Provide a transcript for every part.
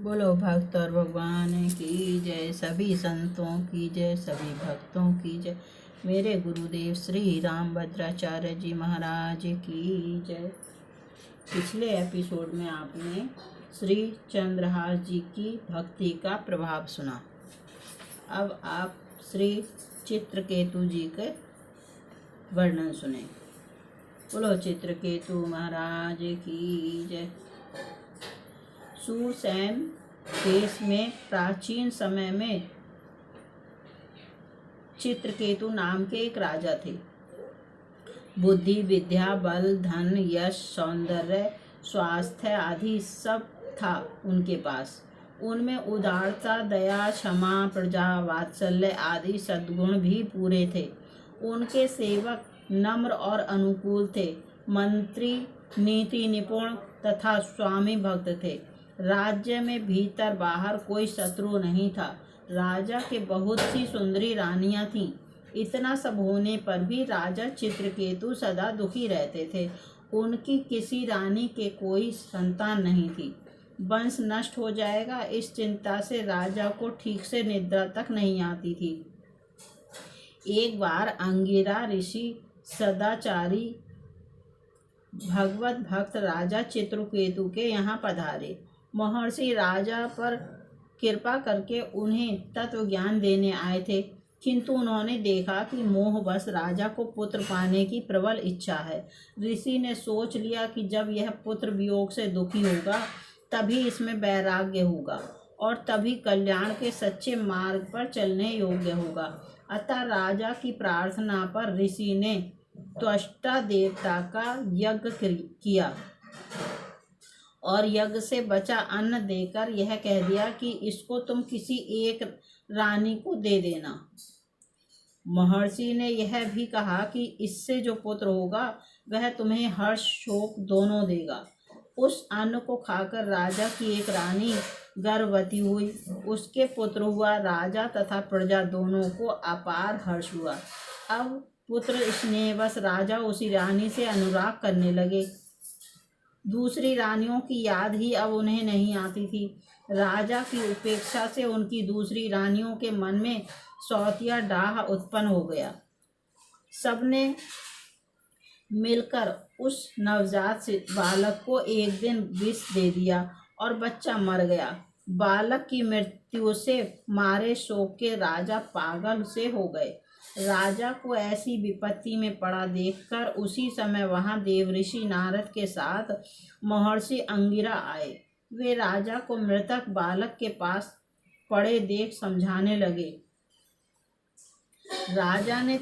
बोलो भक्त और भगवान की जय, सभी संतों की जय, सभी भक्तों की जय। मेरे गुरुदेव श्री रामभद्राचार्य जी महाराज की जय। पिछले एपिसोड में आपने श्री चंद्रहास जी की भक्ति का प्रभाव सुना। अब आप श्री चित्रकेतु जी के वर्णन सुने। बोलो चित्रकेतु महाराज की जय। सुसैन देश में प्राचीन समय में चित्रकेतु नाम के एक राजा थे। बुद्धि, विद्या, बल, धन, यश, सौंदर्य, स्वास्थ्य आदि सब था उनके पास। उनमें उदारता, दया, क्षमा, प्रजा, वात्सल्य आदि सद्गुण भी पूरे थे। उनके सेवक नम्र और अनुकूल थे। मंत्री नीति निपुण तथा स्वामी भक्त थे। राज्य में भीतर बाहर कोई शत्रु नहीं था। राजा के बहुत सी सुंदरी रानियां थीं। इतना सब होने पर भी राजा चित्रकेतु सदा दुखी रहते थे। उनकी किसी रानी के कोई संतान नहीं थी। वंश नष्ट हो जाएगा, इस चिंता से राजा को ठीक से निद्रा तक नहीं आती थी। एक बार अंगिरा ऋषि सदाचारी भगवत भक्त राजा चित्रकेतु के यहाँ पधारे। महर्षि राजा पर कृपा करके उन्हें तत्व ज्ञान देने आए थे, किंतु उन्होंने देखा कि मोहवश राजा को पुत्र पाने की प्रबल इच्छा है। ऋषि ने सोच लिया कि जब यह पुत्र वियोग से दुखी होगा तभी इसमें वैराग्य होगा और तभी कल्याण के सच्चे मार्ग पर चलने योग्य होगा। अतः राजा की प्रार्थना पर ऋषि ने त्वष्टा देवता का यज्ञ किया और यज्ञ से बचा अन्न देकर यह कह दिया कि इसको तुम किसी एक रानी को दे देना। महर्षि ने यह भी कहा कि इससे जो पुत्र होगा वह तुम्हें हर्ष शोक दोनों देगा। उस अन्न को खाकर राजा की एक रानी गर्भवती हुई। उसके पुत्र हुआ। राजा तथा प्रजा दोनों को अपार हर्ष हुआ। अब पुत्र स्नेहवश राजा उसी रानी से अनुराग करने लगे। दूसरी रानियों की याद ही अब उन्हें नहीं आती थी। राजा की उपेक्षा से उनकी दूसरी रानियों के मन में सौतिया डाह उत्पन्न हो गया। सबने मिलकर उस नवजात से बालक को एक दिन विष दे दिया और बच्चा मर गया। बालक की मृत्यु से मारे शोक के राजा पागल से हो गए। राजा को ऐसी विपत्ति में पड़ा देखकर उसी समय वहां देवऋषि नारद के साथ महर्षि अंगिरा आए। वे राजा को मृतक बालक के पास पड़े देख समझाने लगे। राजन,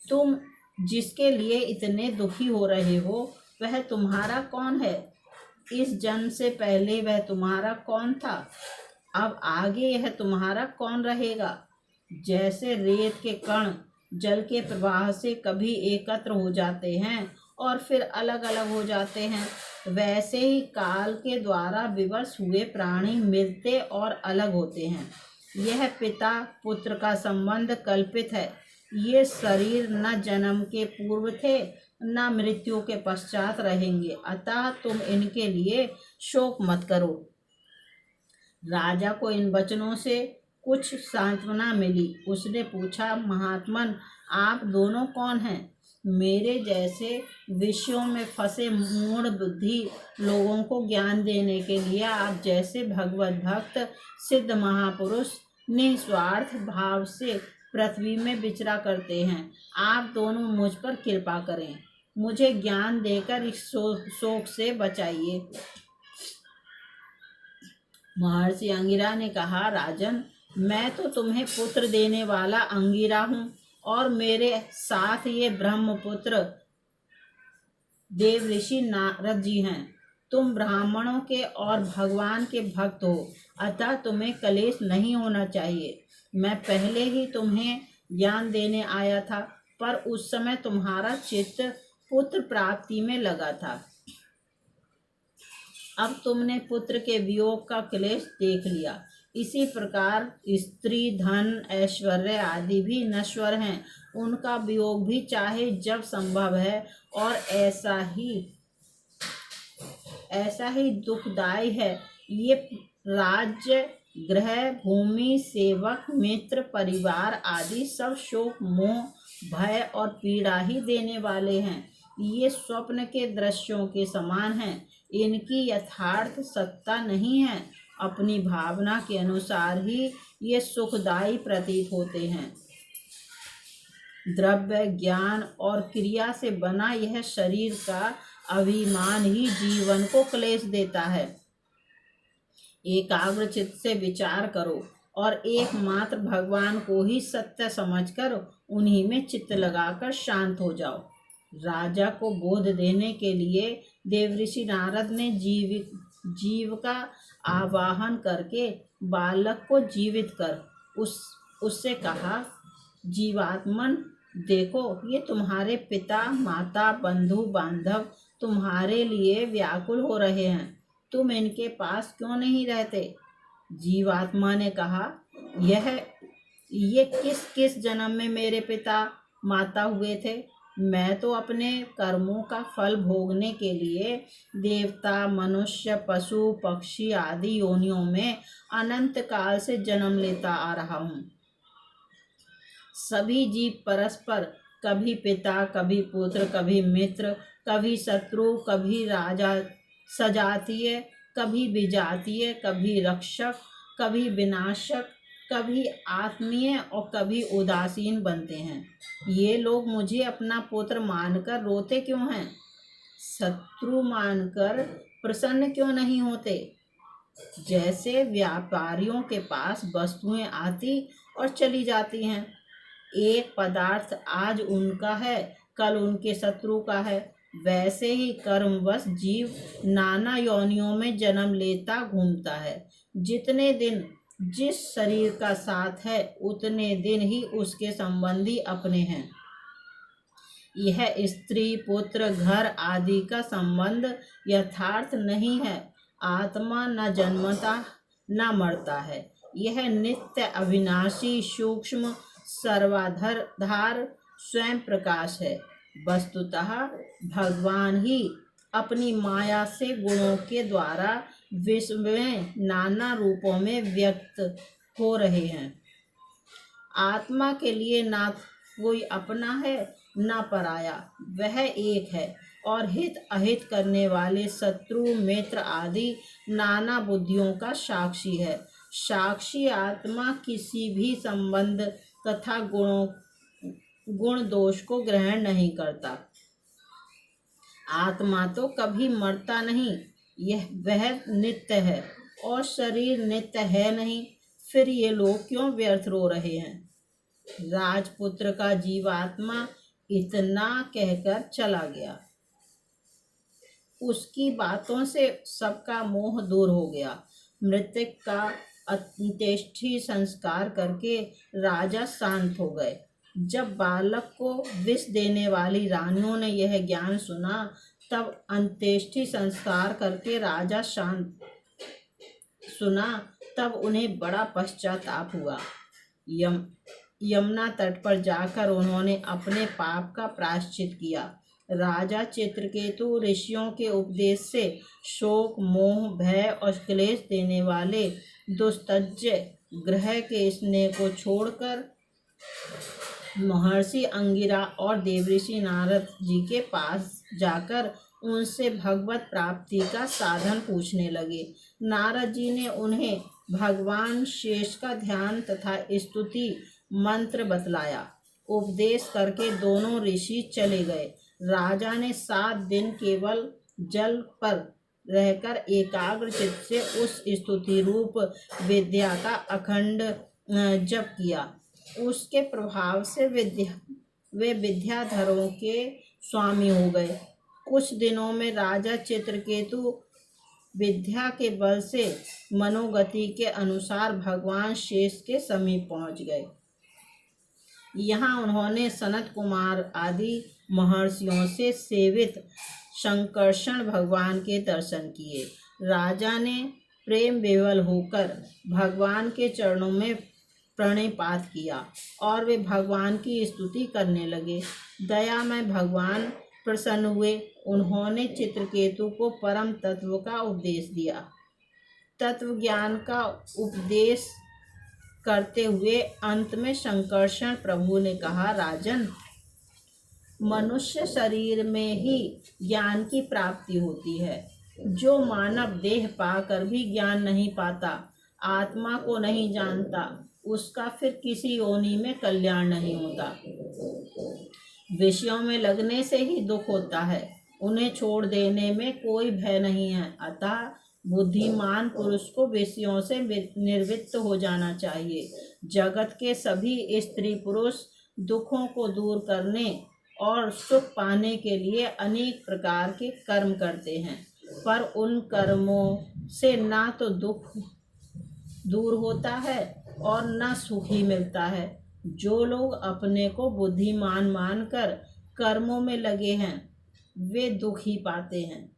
तुम जिसके लिए इतने दुखी हो रहे हो वह तुम्हारा कौन है? इस जन्म से पहले वह तुम्हारा कौन था? अब आगे यह तुम्हारा कौन रहेगा? जैसे रेत के कण जल के प्रवाह से कभी एकत्र हो जाते हैं और फिर अलग अलग हो जाते हैं, वैसे ही काल के द्वारा विवश हुए प्राणी मिलते और अलग होते हैं। यह पिता पुत्र का संबंध कल्पित है। ये शरीर न जन्म के पूर्व थे न मृत्यु के पश्चात रहेंगे, अतः तुम इनके लिए शोक मत करो। राजा को इन वचनों से कुछ सांत्वना मिली। उसने पूछा, महात्मन, आप दोनों कौन हैं? मेरे जैसे विषयों में फंसे मूढ़ बुद्धि लोगों को ज्ञान देने के लिए आप जैसे भगवत भक्त सिद्ध महापुरुष निस्वार्थ भाव से पृथ्वी में विचरा करते हैं। आप दोनों मुझ पर कृपा करें, मुझे ज्ञान देकर इस शोक से बचाइए। महर्षि अंगिरा ने कहा, राजन, मैं तो तुम्हें पुत्र देने वाला अंगिरा हूँ और मेरे साथ ये ब्रह्मपुत्र देवऋषि नारद जी हैं। तुम ब्राह्मणों के और भगवान के भक्त हो, अतः तुम्हें कलेश नहीं होना चाहिए। मैं पहले ही तुम्हें ज्ञान देने आया था, पर उस समय तुम्हारा चित्त पुत्र प्राप्ति में लगा था। अब तुमने पुत्र के वियोग का क्लेश देख लिया। इसी प्रकार स्त्री, धन, ऐश्वर्य आदि भी नश्वर हैं। उनका वियोग भी चाहे जब संभव है और ऐसा ही दुखदायी है। ये राज्य, गृह, भूमि, सेवक, मित्र, परिवार आदि सब शोक, मोह, भय और पीड़ा ही देने वाले हैं। ये स्वप्न के दृश्यों के समान हैं। इनकी यथार्थ सत्ता नहीं है। अपनी भावना के अनुसार ही ये सुखदायी प्रतीत होते हैं। द्रव्य, ज्ञान और क्रिया से बना यह शरीर का अभिमान ही जीवन को क्लेश देता है। एकाग्र चित्त से विचार करो और एकमात्र भगवान को ही सत्य समझकर उन्हीं में चित्त लगाकर शांत हो जाओ। राजा को बोध देने के लिए देवऋषि नारद ने जीव का आवाहन करके बालक को जीवित कर उससे कहा, जीवात्मन, देखो, ये तुम्हारे पिता, माता, बंधु बांधव तुम्हारे लिए व्याकुल हो रहे हैं। तुम इनके पास क्यों नहीं रहते? जीवात्मा ने कहा, ये किस किस जन्म में मेरे पिता माता हुए थे? मैं तो अपने कर्मों का फल भोगने के लिए देवता, मनुष्य, पशु, पक्षी आदि योनियों में अनंत काल से जन्म लेता आ रहा हूँ। सभी जीव परस्पर कभी पिता, कभी पुत्र, कभी मित्र, कभी शत्रु, कभी राजा सजातीय, कभी विजातीय, कभी रक्षक, कभी विनाशक, कभी आत्मीय और कभी उदासीन बनते हैं। ये लोग मुझे अपना पुत्र मानकर रोते क्यों हैं? शत्रु मानकर प्रसन्न क्यों नहीं होते? जैसे व्यापारियों के पास वस्तुएं आती और चली जाती हैं। एक पदार्थ आज उनका है, कल उनके शत्रु का है। वैसे ही कर्मवश जीव नाना योनियों में जन्म लेता घूमता है। जितने दिन जिस शरीर का साथ है, उतने दिन ही उसके संबंधी अपने हैं। यह स्त्री, पुत्र, घर आदि का संबंध यथार्थ नहीं है। आत्मा न जन्मता न मरता है। यह नित्य, अविनाशी, सूक्ष्म, सर्वाधार स्वयं प्रकाश है। वस्तुतः भगवान ही अपनी माया से गुणों के द्वारा विश्व में नाना रूपों में व्यक्त हो रहे हैं। आत्मा के लिए ना कोई अपना है ना पराया, वह एक है और हित अहित करने वाले शत्रु, मित्र आदि नाना बुद्धियों का साक्षी है। साक्षी आत्मा किसी भी संबंध तथा गुण दोष को ग्रहण नहीं करता। आत्मा तो कभी मरता नहीं, वह नित्य है और शरीर नित्य है नहीं। फिर ये लोग क्यों व्यर्थ रो रहे हैं? राजपुत्र का जीवात्मा इतना कहकर चला गया। उसकी बातों से सबका मोह दूर हो गया। मृतक का अंत्येष्टि संस्कार करके राजा शांत हो गए। जब बालक को विष देने वाली रानियों ने यह ज्ञान सुना, तब अंत्येष्टि संस्कार करके राजा शांत सुना, तब उन्हें बड़ा पश्चाताप हुआ। यमुना तट पर जाकर उन्होंने अपने पाप का प्रायश्चित किया। राजा चित्रकेतु ऋषियों के उपदेश से शोक, मोह, भय और क्लेश देने वाले दुस्तज्य ग्रह के स्नेह को छोड़कर महर्षि अंगिरा और देवऋषि नारद जी के पास जाकर उनसे भगवत प्राप्ति का साधन पूछने लगे। नारद जी ने उन्हें भगवान शेष का ध्यान तथा स्तुति मंत्र बतलाया। उपदेश करके दोनों ऋषि चले गए। राजा ने 7 दिन केवल जल पर रहकर एकाग्र चित्त से उस स्तुति रूप विद्या का अखंड जप किया। उसके प्रभाव से वे विद्याधरों के स्वामी हो गए। कुछ दिनों में राजा चित्रकेतु विद्या के बल से मनोगति के अनुसार भगवान शेष के समीप पहुंच गए। यहाँ उन्होंने सनत कुमार आदि महर्षियों से सेवित शंकर्षण भगवान के दर्शन किए। राजा ने प्रेम विवल होकर भगवान के चरणों में प्रणिपात किया और वे भगवान की स्तुति करने लगे। दयामय भगवान प्रसन्न हुए उन्होंने चित्रकेतु को परम तत्व का उपदेश दिया। तत्व ज्ञान का उपदेश करते हुए अंत में शंकरषण प्रभु ने कहा, राजन, मनुष्य शरीर में ही ज्ञान की प्राप्ति होती है। जो मानव देह पाकर भी ज्ञान नहीं पाता, आत्मा को नहीं जानता, उसका फिर किसी योनि में कल्याण नहीं होता। विषयों में लगने से ही दुख होता है, उन्हें छोड़ देने में कोई भय नहीं है। अतः बुद्धिमान पुरुष को विषयों से निर्वृत्त हो जाना चाहिए। जगत के सभी स्त्री पुरुष दुखों को दूर करने और सुख पाने के लिए अनेक प्रकार के कर्म करते हैं, पर उन कर्मों से ना तो दुख दूर होता है और ना सुख ही मिलता है। जो लोग अपने को बुद्धिमान मानकर कर्मों में लगे हैं, वे दुख ही पाते हैं।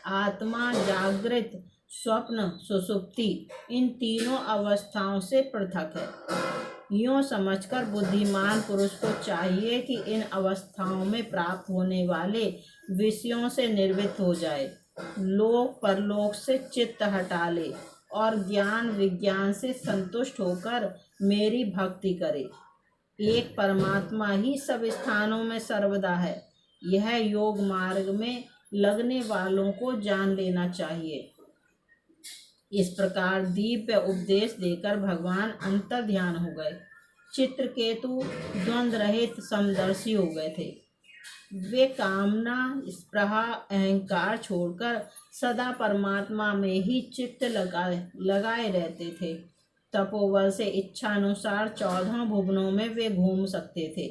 आत्मा जागृत, स्वप्न, सुषुप्ति इन तीनों अवस्थाओं से पृथक है। यूँ समझकर बुद्धिमान पुरुष को चाहिए कि इन अवस्थाओं में प्राप्त होने वाले विषयों से निर्वृत्त हो जाए, लोक परलोक से चित्त हटा ले और ज्ञान विज्ञान से संतुष्ट होकर मेरी भक्ति करे। एक परमात्मा ही सब स्थानों में सर्वदा है। यह योग मार्ग में लगने वालों को जान लेना चाहिए। इस प्रकार दिव्य उपदेश देकर भगवान अंतर ध्यान हो गए। चित्रकेतु द्वंद्व रहित समदर्शी हो गए थे। वे कामना, स्पृहा, अहंकार छोड़कर सदा परमात्मा में ही चित्त लगाए रहते थे। तपोबल से इच्छा अनुसार 14 भुवनों में वे घूम सकते थे।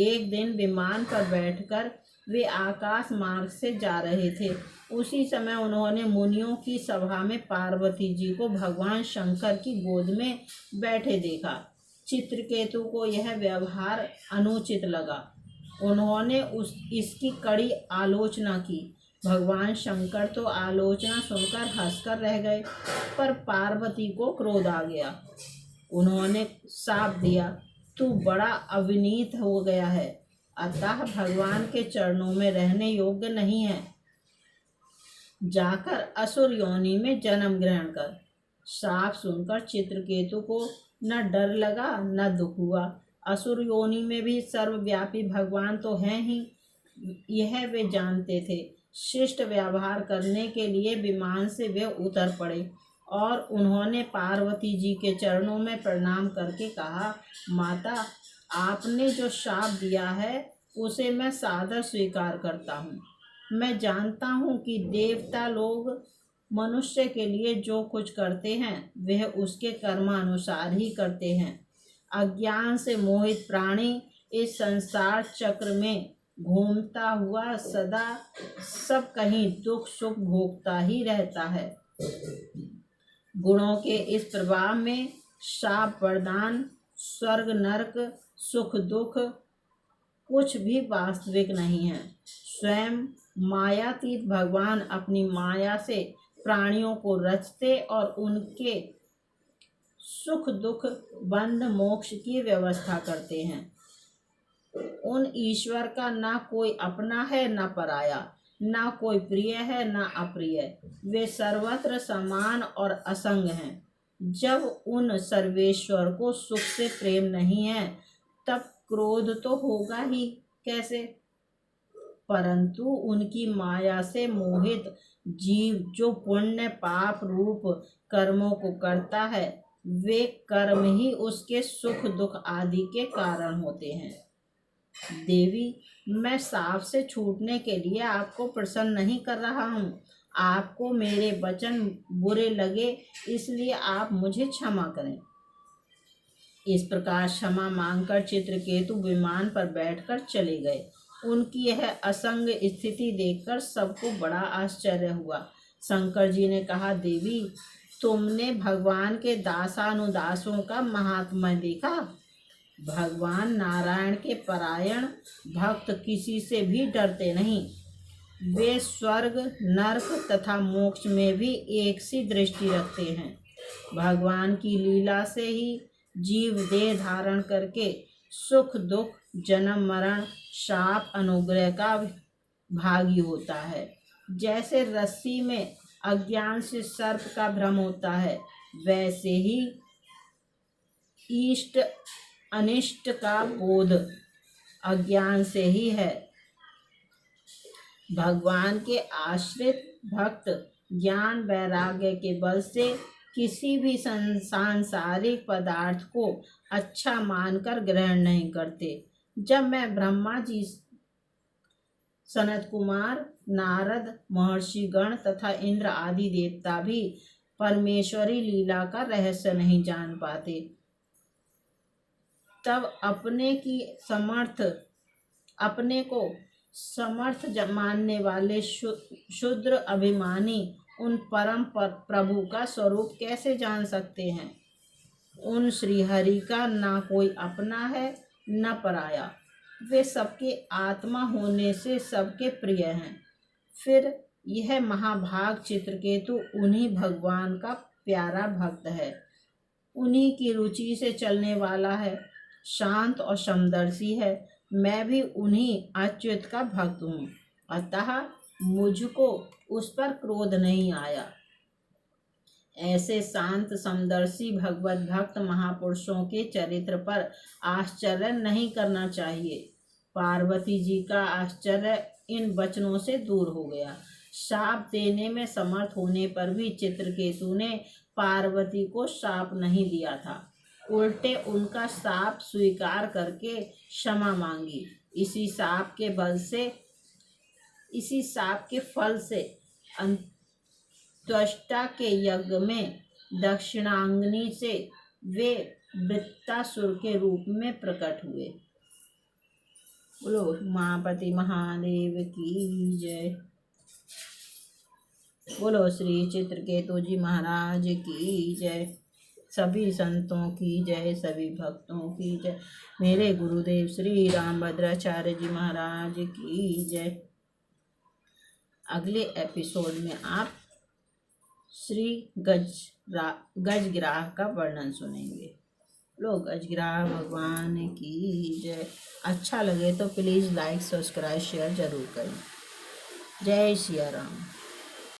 एक दिन विमान पर बैठकर वे आकाश मार्ग से जा रहे थे। उसी समय उन्होंने मुनियों की सभा में पार्वती जी को भगवान शंकर की गोद में बैठे देखा। चित्रकेतु को यह व्यवहार अनुचित लगा। उन्होंने इसकी कड़ी आलोचना की। भगवान शंकर तो आलोचना सुनकर हंसकर रह गए, पर पार्वती को क्रोध आ गया। उन्होंने शाप दिया, तू बड़ा अविनीत हो गया है, अतः भगवान के चरणों में रहने योग्य नहीं है। जाकर असुर योनि में जन्म ग्रहण कर। शाप सुनकर चित्रकेतु को न डर लगा न दुख हुआ। असुर योनि में भी सर्वव्यापी भगवान तो हैं ही, यह वे जानते थे। शिष्ट व्यवहार करने के लिए विमान से वे उतर पड़े और उन्होंने पार्वती जी के चरणों में प्रणाम करके कहा, माता, आपने जो शाप दिया है उसे मैं सादर स्वीकार करता हूँ। मैं जानता हूँ कि देवता लोग मनुष्य के लिए जो कुछ करते हैं वह उसके कर्मानुसार ही करते हैं। अज्ञान से मोहित प्राणी इस संसार चक्र में घूमता हुआ सदा सब कहीं दुख सुख भोगता ही रहता है। गुणों के इस प्रभाव में शाप वरदान, स्वर्ग नरक, सुख दुख कुछ भी वास्तविक नहीं है। स्वयं मायातीत भगवान अपनी माया से प्राणियों को रचते और उनके सुख दुख बंध मोक्ष की व्यवस्था करते हैं। उन ईश्वर का ना कोई अपना है ना पराया, ना कोई प्रिय है ना अप्रिय, वे सर्वत्र समान और असंग हैं। जब उन सर्वेश्वर को सुख से प्रेम नहीं है तब क्रोध तो होगा ही कैसे। परंतु उनकी माया से मोहित जीव जो पुण्य पाप रूप कर्मों को करता है, वे कर्म ही उसके सुख दुख आदि के कारण होते हैं। देवी, मैं साप से छूटने के लिए आपको प्रसन्न नहीं कर रहा हूँ। आपको मेरे वचन बुरे लगे इसलिए आप मुझे क्षमा करें। इस प्रकार क्षमा मांगकर चित्रकेतु विमान पर बैठकर चले गए। उनकी यह असंग स्थिति देखकर सबको बड़ा आश्चर्य हुआ। शंकर जी ने कहा, देवी, तुमने भगवान के दासानुदासों का महात्म्य देखा। भगवान नारायण के परायण भक्त किसी से भी डरते नहीं। वे स्वर्ग नरक तथा मोक्ष में भी एक सी दृष्टि रखते हैं। भगवान की लीला से ही जीव देह धारण करके सुख दुख जन्म मरण शाप अनुग्रह का भागी होता है। जैसे रस्सी में अज्ञान से सर्प का भ्रम होता है, वैसे ही इष्ट अनिष्ट का बोध अज्ञान से ही है। भगवान के आश्रित भक्त ज्ञान वैराग्य के बल से किसी भी सांसारिक पदार्थ को अच्छा मानकर ग्रहण नहीं करते। जब मैं ब्रह्मा जी, सनत कुमार, नारद, महर्षिगण तथा इंद्र आदि देवता भी परमेश्वरी लीला का रहस्य नहीं जान पाते, तब अपने को समर्थ मानने वाले शूद्र अभिमानी उन परम प्रभु का स्वरूप कैसे जान सकते हैं। उन श्रीहरि का ना कोई अपना है न पराया, वे सबके आत्मा होने से सबके प्रिय हैं। फिर यह महाभाग चित्रकेतु उन्हीं भगवान का प्यारा भक्त है, उन्हीं की रुचि से चलने वाला है, शांत और समदर्शी है। मैं भी उन्हीं अच्युत का भक्त हूँ, अतः मुझको उस पर क्रोध नहीं आया। ऐसे शांत समदर्शी भगवत भक्त महापुरुषों के चरित्र पर आश्चर्य नहीं करना चाहिए। पार्वती जी का आश्चर्य इन वचनों से दूर हो गया। शाप देने में समर्थ होने पर भी चित्रकेतु ने पार्वती को शाप नहीं दिया था, उल्टे उनका शाप स्वीकार करके क्षमा मांगी। इसी शाप के फल से त्वष्टा के यज्ञ में दक्षिणाग्नि से वे वृत्तासुर के रूप में प्रकट हुए। बोलो उमापति महादेव की जय। बोलो श्री चित्रकेतु जी महाराज की जय। सभी संतों की जय, सभी भक्तों की जय। मेरे गुरुदेव श्री रामभद्राचार्य जी महाराज की जय। अगले एपिसोड में आप श्री गजग्राह का वर्णन सुनेंगे। लोग गजग्राह भगवान की जय। अच्छा लगे तो प्लीज़ लाइक, सब्सक्राइब, शेयर जरूर करें। जय सिया राम।